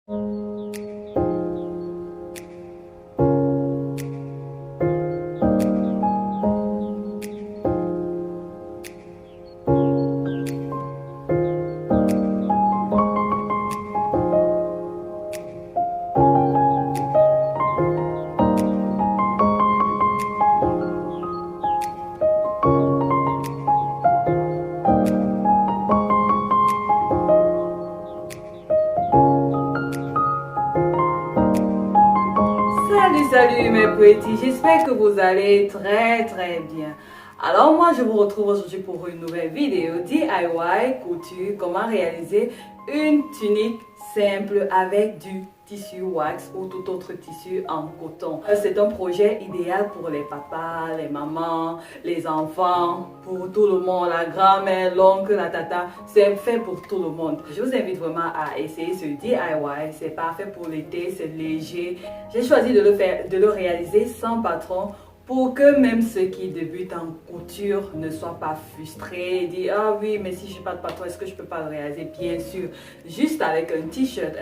Salut mes petits, j'espère que vous allez très bien. Alors moi je vous retrouve aujourd'hui pour une nouvelle vidéo DIY couture, comment réaliser une tunique simple avec du tissu wax ou tout autre tissu en coton. C'est un projet idéal pour les papas, les mamans, les enfants, pour tout le monde, la grand-mère, l'oncle, la tata, c'est fait pour tout le monde. Je vous invite vraiment à essayer ce DIY, c'est parfait pour l'été, c'est léger. J'ai choisi de le réaliser sans patron pour que même ceux qui débutent en couture ne soient pas frustrés et disent ah oui mais si je n'ai pas de patron est-ce que je peux pas le réaliser? Bien sûr, juste avec un t-shirt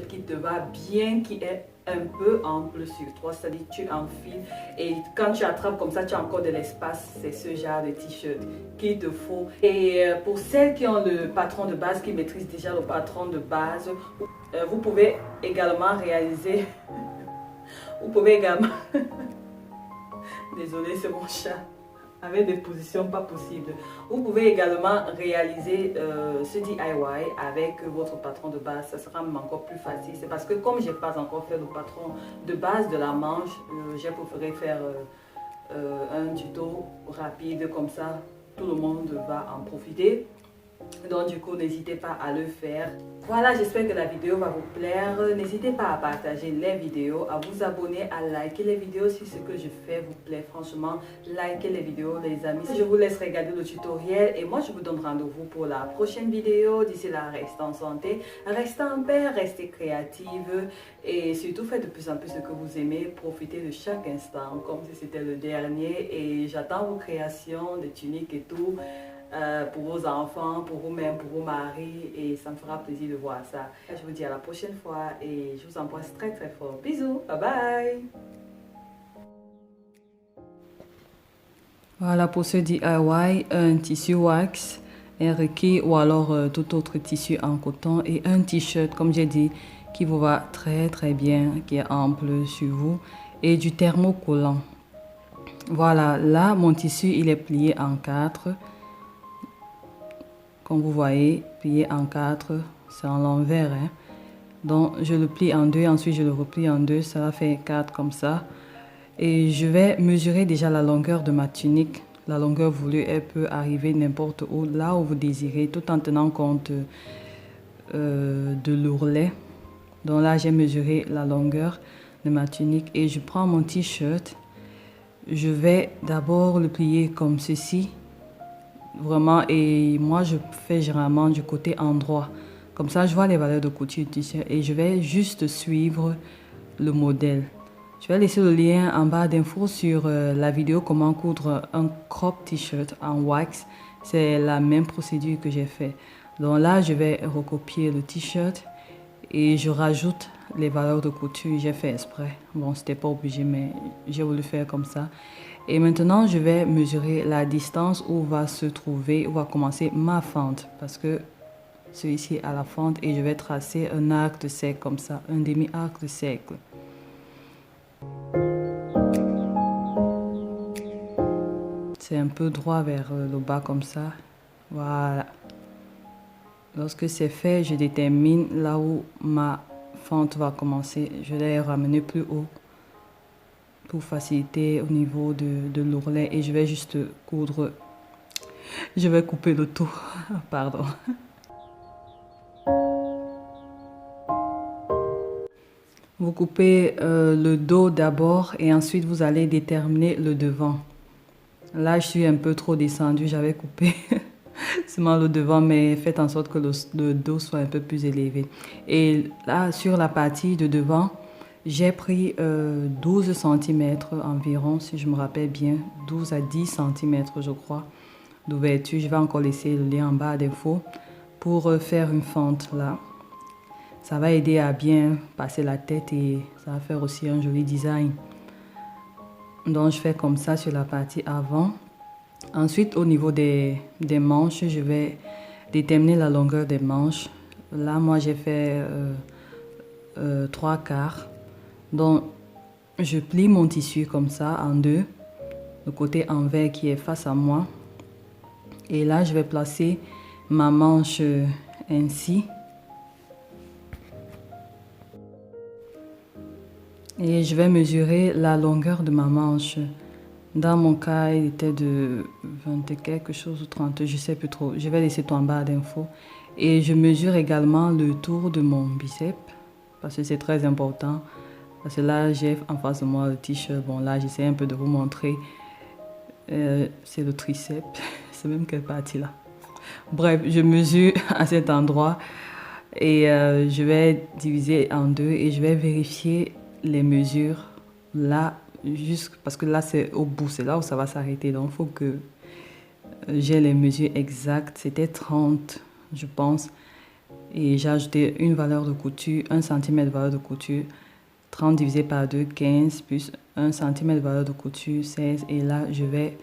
qui te va bien, qui est un peu ample sur toi, c'est-à-dire tu enfiles et quand tu attrapes comme ça tu as encore de l'espace. C'est ce genre de t-shirt qu'il te faut. Et pour celles qui ont le patron de base, qui maîtrisent déjà le patron de base, vous pouvez également réaliser désolé, c'est mon chat avec des positions pas possibles. Vous pouvez également réaliser ce DIY avec votre patron de base. Ça sera même encore plus facile. C'est parce que comme j'ai pas encore fait le patron de base de la manche, j'ai préféré faire un tuto rapide, comme ça tout le monde va en profiter. Donc du coup n'hésitez pas à le faire. Voilà, j'espère que la vidéo va vous plaire. N'hésitez pas à partager les vidéos, à vous abonner, à liker les vidéos si ce que je fais vous plaît. Franchement, likez les vidéos les amis. Je vous laisse regarder le tutoriel et moi je vous donne rendez-vous pour la prochaine vidéo. D'ici là, restez en santé, restez en paix, restez créative et surtout faites de plus en plus ce que vous aimez. Profitez de chaque instant comme si c'était le dernier et j'attends vos créations de tuniques et tout. Pour vos enfants, pour vous-même, pour vos maris, et ça me fera plaisir de voir ça. Je vous dis à la prochaine fois et je vous embrasse très fort. Bisous, bye bye. Voilà pour ce DIY, un tissu wax est requis ou alors tout autre tissu en coton et un t-shirt comme j'ai dit qui vous va très bien, qui est ample sur vous et du thermocollant. Voilà, là mon tissu il est plié en 4. Comme vous voyez, plié en 4, c'est en l'envers. Hein. Donc, je le plie en 2, ensuite je le replie en 2, ça fait 4 comme ça. Et je vais mesurer déjà la longueur de ma tunique. La longueur voulue, elle peut arriver n'importe où, là où vous désirez, tout en tenant compte de l'ourlet. Donc là, j'ai mesuré la longueur de ma tunique et je prends mon t-shirt. Je vais d'abord le plier comme ceci. Vraiment, et moi je fais généralement du côté endroit. Comme ça, je vois les valeurs de couture du t-shirt et je vais juste suivre le modèle. Je vais laisser le lien en barre d'infos sur la vidéo comment coudre un crop t-shirt en wax. C'est la même procédure que j'ai fait. Donc là, je vais recopier le t-shirt et je rajoute les valeurs de couture. J'ai fait exprès. Bon, c'était pas obligé, mais j'ai voulu faire comme ça. Et maintenant, je vais mesurer la distance où va se trouver, où va commencer ma fente. Parce que celui-ci a la fente et je vais tracer un arc de cercle comme ça, un demi-arc de cercle. C'est un peu droit vers le bas comme ça. Voilà. Lorsque c'est fait, je détermine là où ma fente va commencer. Je vais ramener plus haut pour faciliter au niveau de l'ourlet et je vais juste coudre. Je vais couper le tout. Pardon. Vous coupez le dos d'abord et ensuite vous allez déterminer le devant. Là, je suis un peu trop descendue, j'avais coupé seulement le devant, mais faites en sorte que le dos soit un peu plus élevé. Et là, sur la partie de devant, j'ai pris 12 cm environ, si je me rappelle bien, 12 à 10 cm je crois, d'ouverture. Je vais encore laisser le lien en bas d'infos pour faire une fente là. Ça va aider à bien passer la tête et ça va faire aussi un joli design. Donc je fais comme ça sur la partie avant. Ensuite, au niveau des manches, je vais déterminer la longueur des manches. Là, moi, j'ai fait 3/4. Donc, je plie mon tissu comme ça en deux. Le côté envers qui est face à moi. Et là, je vais placer ma manche ainsi. Et je vais mesurer la longueur de ma manche. Dans mon cas, il était de 20 et quelque chose ou 30, je ne sais plus trop. Je vais laisser toi en barre d'infos. Et je mesure également le tour de mon biceps, parce que c'est très important. Parce que là, j'ai en face de moi le t-shirt. Bon, là, j'essaie un peu de vous montrer. C'est le triceps. C'est même quelle partie là? Bref, je mesure à cet endroit. Et je vais diviser en deux et je vais vérifier les mesures là, juste parce que là c'est au bout, c'est là où ça va s'arrêter. Donc il faut que j'ai les mesures exactes. C'était 30, je pense. Et j'ai ajouté une valeur de couture, 1 cm de valeur de couture. 30 divisé par 2, 15, plus 1 cm de valeur de couture, 16. Et là, je vais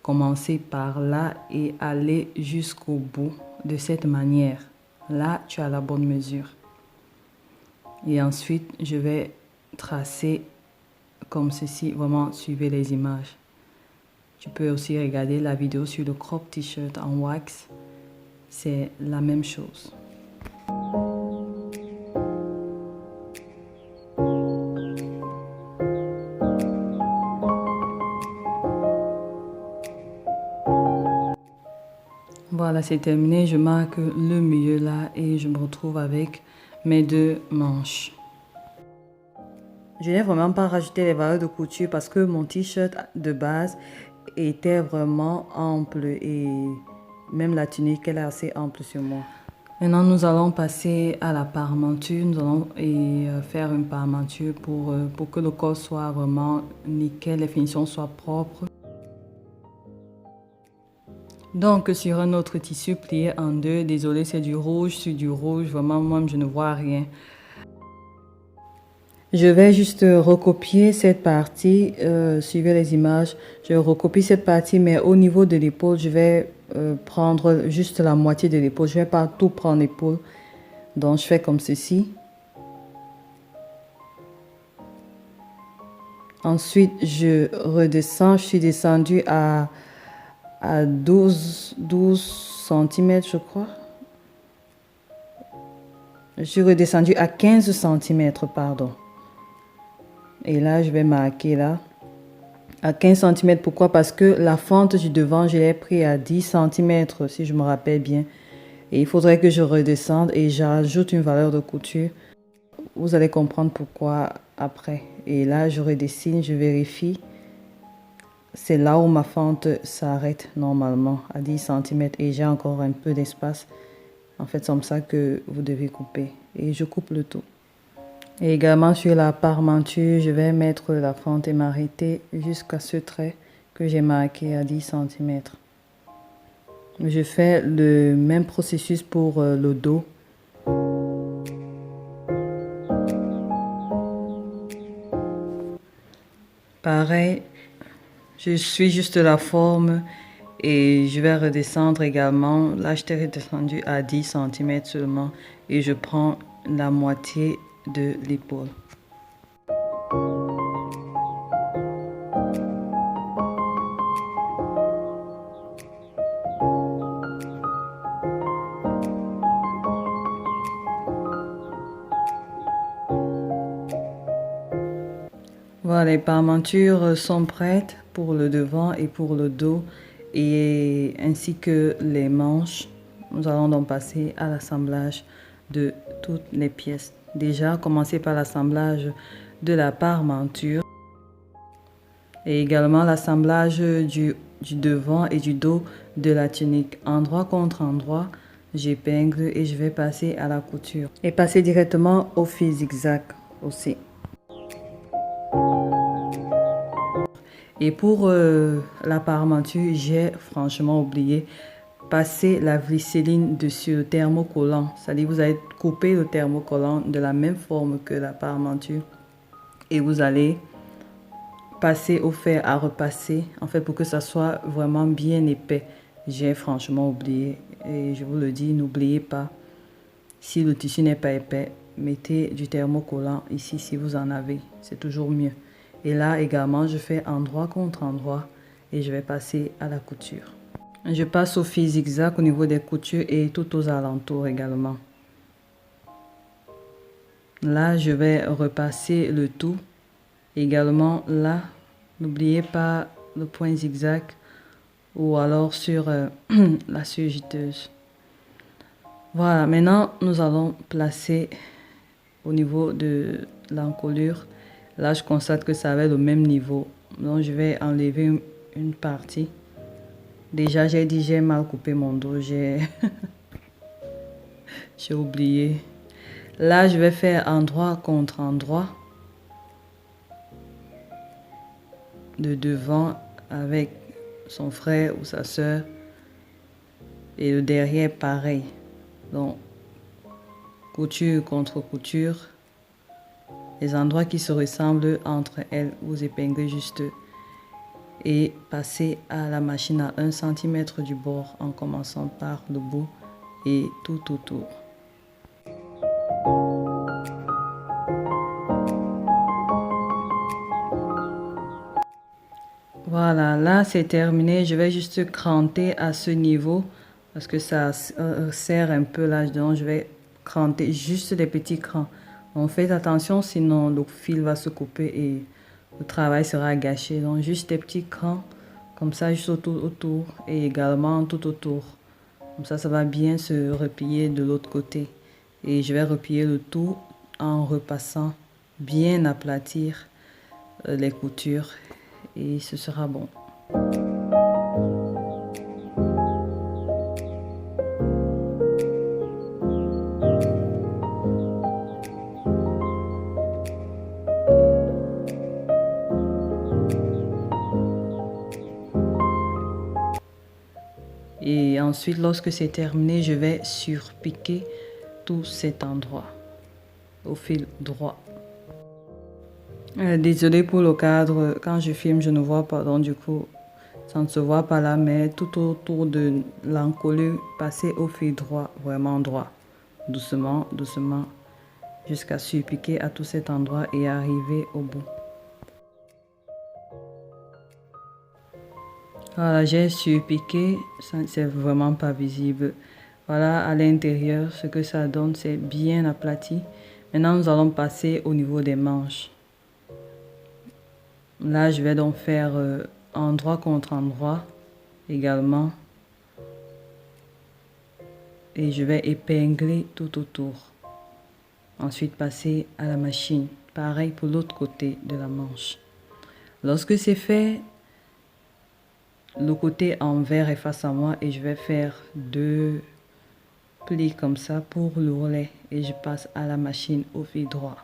commencer par là et aller jusqu'au bout de cette manière. Là, tu as la bonne mesure. Et ensuite, je vais tracer comme ceci. Vraiment, suivez les images. Tu peux aussi regarder la vidéo sur le crop t-shirt en wax. C'est la même chose. Voilà, c'est terminé. Je marque le milieu là et je me retrouve avec mes deux manches. Je n'ai vraiment pas rajouté les valeurs de couture parce que mon t-shirt de base était vraiment ample et même la tunique elle est assez ample sur moi. Maintenant, nous allons passer à la parmenture. Nous allons faire une parmenture pour que le corps soit vraiment nickel, les finitions soient propres. Donc, sur un autre tissu plié en deux, désolé, c'est du rouge sur du rouge. Vraiment, moi, je ne vois rien. Je vais juste recopier cette partie, suivez les images. Je recopie cette partie, mais au niveau de l'épaule, je vais prendre juste la moitié de l'épaule. Je ne vais pas tout prendre l'épaule. Donc, je fais comme ceci. Ensuite, je redescends. Je suis descendue à 12 cm, je crois. Je suis redescendue à 15 cm, pardon. Et là, je vais marquer là. À 15 cm, pourquoi? Parce que la fente du devant, je l'ai pris à 10 cm, si je me rappelle bien. Et il faudrait que je redescende et j'ajoute une valeur de couture. Vous allez comprendre pourquoi après. Et là, je redessine, je vérifie. C'est là où ma fente s'arrête normalement, à 10 cm. Et j'ai encore un peu d'espace. En fait, c'est comme ça que vous devez couper. Et je coupe le tout. Et également sur la parmenture, je vais mettre la fente et m'arrêter jusqu'à ce trait que j'ai marqué à 10 cm. Je fais le même processus pour le dos. Pareil, je suis juste la forme et je vais redescendre également. Là, je t'ai redescendu à 10 cm seulement et je prends la moitié de l'épaule. Voilà, les parmentures sont prêtes pour le devant et pour le dos et ainsi que les manches. Nous allons donc passer à l'assemblage de toutes les pièces. Déjà, commencer par l'assemblage de la parmenture et également l'assemblage du devant et du dos de la tunique. Endroit contre endroit, j'épingle et je vais passer à la couture. Et passer directement au fil zigzag aussi. Et pour la parmenture, j'ai franchement oublié passer la glycérine dessus le thermocollant. C'est-à-dire vous allez couper le thermocollant de la même forme que la parmenture et vous allez passer au fer à repasser, en fait pour que ça soit vraiment bien épais. J'ai franchement oublié et je vous le dis, n'oubliez pas, si le tissu n'est pas épais, mettez du thermocollant ici si vous en avez, c'est toujours mieux. Et là également, je fais endroit contre endroit et je vais passer à la couture. Je passe au fil zigzag au niveau des coutures et tout aux alentours également. Là, je vais repasser le tout. Également là, n'oubliez pas le point zigzag ou alors sur la surgiteuse. Voilà, maintenant nous allons placer au niveau de l'encolure. Là, je constate que ça va être au même niveau. Donc, je vais enlever une partie. Déjà, j'ai dit j'ai mal coupé mon dos. J'ai oublié. Là, je vais faire endroit contre endroit. De devant avec son frère ou sa soeur. Et le derrière, pareil. Donc, couture contre couture. Les endroits qui se ressemblent entre elles, vous épinglez juste et passez à la machine à 1 cm du bord en commençant par le bout et tout autour. Voilà, là c'est terminé. Je vais juste cranter à ce niveau parce que ça serre un peu là. Donc je vais cranter juste les petits crans. Donc faites attention, sinon le fil va se couper et le travail sera gâché. Donc juste des petits crans comme ça juste autour et également tout autour. Comme ça va bien se replier de l'autre côté. Et je vais replier le tout en repassant, bien aplatir les coutures et ce sera bon. Et ensuite, lorsque c'est terminé, je vais surpiquer tout cet endroit au fil droit. Désolée pour le cadre, quand je filme, je ne vois pas, donc du coup, ça ne se voit pas là, mais tout autour de l'encolure, passer au fil droit, vraiment droit, doucement, doucement, jusqu'à surpiquer à tout cet endroit et arriver au bout. Voilà, j'ai surpiqué, c'est vraiment pas visible. Voilà, à l'intérieur, ce que ça donne, c'est bien aplati. Maintenant, nous allons passer au niveau des manches. Là, je vais donc faire endroit contre endroit également. Et je vais épingler tout autour. Ensuite, passer à la machine. Pareil pour l'autre côté de la manche. Lorsque c'est fait, le côté envers est face à moi et je vais faire 2 plis comme ça pour l'ourlet. Et je passe à la machine au fil droit.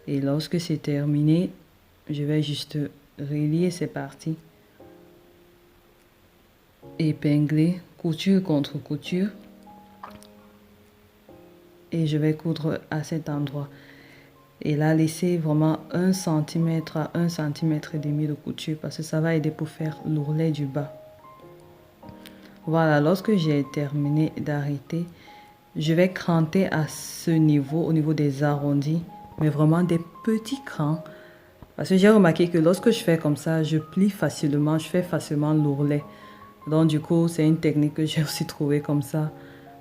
Et lorsque c'est terminé, je vais juste relier ces parties. Épingler, couture contre couture. Et je vais coudre à cet endroit. Et là, laisser vraiment 1 cm à 1 cm et demi de couture parce que ça va aider pour faire l'ourlet du bas. Voilà, lorsque j'ai terminé d'arrêter, je vais cranter à ce niveau, au niveau des arrondis, mais vraiment des petits crans. Parce que j'ai remarqué que lorsque je fais comme ça, je plie facilement, je fais facilement l'ourlet. Donc du coup, c'est une technique que j'ai aussi trouvée comme ça.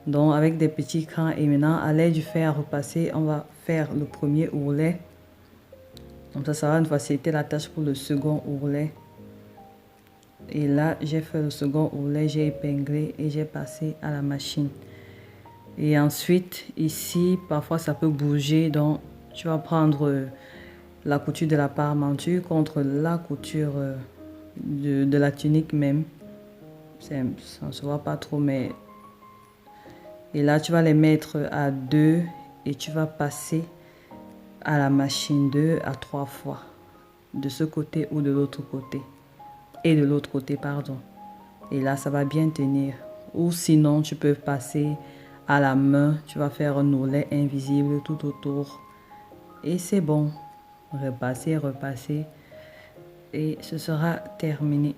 Donc avec des petits crans et maintenant à l'aide du fer à repasser, on va faire le premier ourlet. Comme ça va nous faciliter la tâche pour le second ourlet. Et là, j'ai fait le second ourlet, j'ai épinglé et j'ai passé à la machine. Et ensuite, ici, parfois ça peut bouger. Donc, tu vas prendre la couture de la parmenture contre la couture de la tunique même. Ça ne se voit pas trop, mais... Et là, tu vas les mettre à 2 et tu vas passer à la machine 2 à 3 fois. De ce côté ou de l'autre côté. Et de l'autre côté, pardon. Et là, ça va bien tenir Ou sinon, tu peux passer à la main. Tu vas faire un ourlet invisible tout autour. Et c'est bon. Repasser, repasser. Et ce sera terminé.